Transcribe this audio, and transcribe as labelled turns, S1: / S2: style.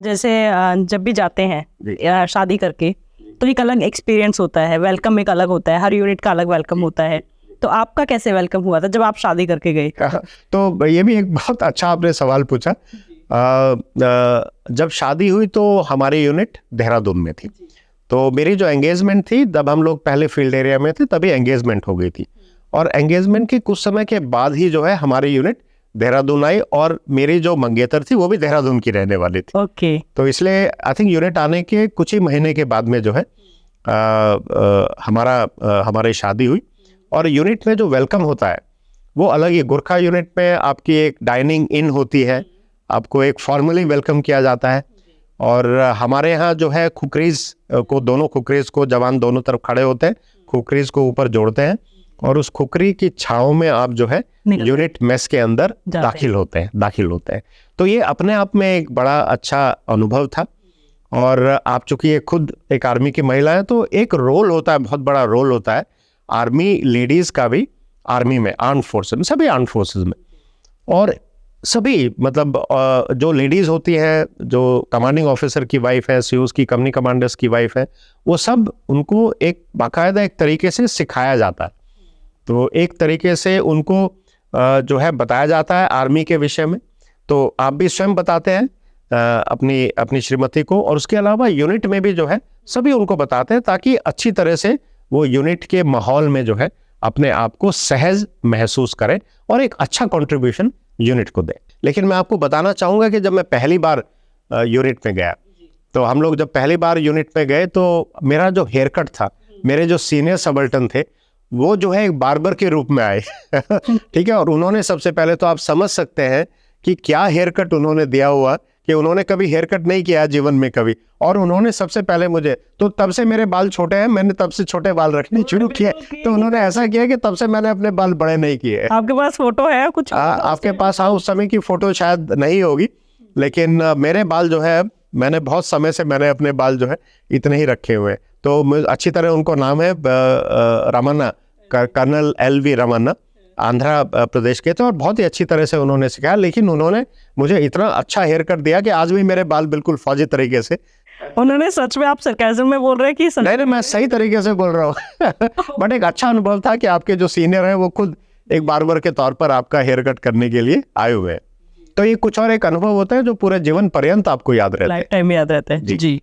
S1: जैसे जब भी जाते हैं
S2: जी।
S1: शादी करके, तो एक अलग एक्सपीरियंस होता है, वेलकम एक अलग होता है, हर यूनिट का अलग वेलकम होता है। तो आपका कैसे वेलकम हुआ था जब आप शादी करके गए?
S2: तो ये भी एक बहुत अच्छा आपने सवाल पूछा। जब शादी हुई तो हमारी यूनिट देहरादून में थी, तो मेरी जो एंगेजमेंट थी तब हम लोग पहले फील्ड एरिया में थे, तभी एंगेजमेंट हो गई थी। और एंगेजमेंट के कुछ समय के बाद ही जो है हमारी यूनिट देहरादून आई, और मेरी जो मंगेतर थी वो भी देहरादून की रहने वाली थी।
S1: ओके।
S2: तो इसलिए आई थिंक यूनिट आने के कुछ ही महीने के बाद में जो है हमारी शादी हुई। और यूनिट में जो वेलकम होता है वो अलग ही। गोरखा यूनिट में आपकी एक डाइनिंग इन होती है, आपको एक फॉर्मली वेलकम किया जाता है। और हमारे यहाँ जो है खुकरीज को, दोनों खुकरीज को जवान दोनों तरफ खड़े होते हैं, खुकरीज को ऊपर जोड़ते हैं, और उस खुकरी की छांव में आप जो है यूनिट मेस के अंदर दाखिल होते हैं। तो ये अपने आप में एक बड़ा अच्छा अनुभव था। और आप चूंकि ये खुद एक आर्मी की महिला है, तो एक रोल होता है, बहुत बड़ा रोल होता है आर्मी लेडीज का भी, आर्मी में, आर्म फोर्सेस में, सभी आर्म फोर्सेस में। और सभी मतलब जो लेडीज होती हैं, जो कमांडिंग ऑफिसर की वाइफ है, सीओस की, कंपनी कमांडर्स की वाइफ है, वो सब उनको एक बाकायदा एक तरीके से सिखाया जाता है। तो एक तरीके से उनको जो है बताया जाता है आर्मी के विषय में। तो आप भी स्वयं बताते हैं अपनी श्रीमती को, और उसके अलावा यूनिट में भी जो है सभी उनको बताते हैं, ताकि अच्छी तरह से वो यूनिट के माहौल में जो है अपने आप को सहज महसूस करें और एक अच्छा कंट्रीब्यूशन यूनिट को दें। लेकिन मैं आपको बताना चाहूँगा कि जब मैं पहली बार यूनिट में गया, तो हम लोग जब पहली बार यूनिट में गए तो मेरा जो हेयर कट था, मेरे जो सीनियर सबल्टन थे वो जो है एक बार्बर के रूप में आए। ठीक है। और उन्होंने सबसे पहले, तो आप समझ सकते हैं कि क्या हेयर कट उन्होंने दिया हुआ, कि उन्होंने कभी हेयर कट नहीं किया जीवन में कभी। और उन्होंने सबसे पहले मुझे, तो तब से मेरे बाल छोटे हैं, मैंने तब से छोटे बाल रखने शुरू किए। तो उन्होंने ऐसा किया कि तब से मैंने अपने बाल बड़े नहीं किए।
S1: आपके पास फोटो है कुछ?
S2: आपके पास, हाँ, उस समय की फोटो शायद नहीं होगी, लेकिन मेरे बाल जो है, मैंने बहुत समय से मैंने अपने बाल जो है इतने ही रखे हुए हैं। तो अच्छी तरह उनको नाम है रमन्ना, कर्नल LV रमन्ना, आंध्र प्रदेश के थे, और बहुत ही अच्छी तरह से उन्होंने सिखाया। लेकिन उन्होंने मुझे इतना अच्छा हेयर कट दिया कि आज भी मेरे बाल बिल्कुल फौजी तरीके से।
S1: उन्होंने सच में, आप सरकाज़म में बोल रहे हैं कि
S2: नहीं, मैं सही तरीके से बोल रहा हूँ। बट एक अच्छा अनुभव था कि आपके जो सीनियर है वो खुद एक बार्बर के तौर पर आपका हेयर कट करने के लिए आए हुए हैं। तो ये कुछ और एक अनुभव होता है जो पूरे जीवन पर्यंत आपको याद रहता है,
S1: लाइफ टाइम याद रहता है। जी।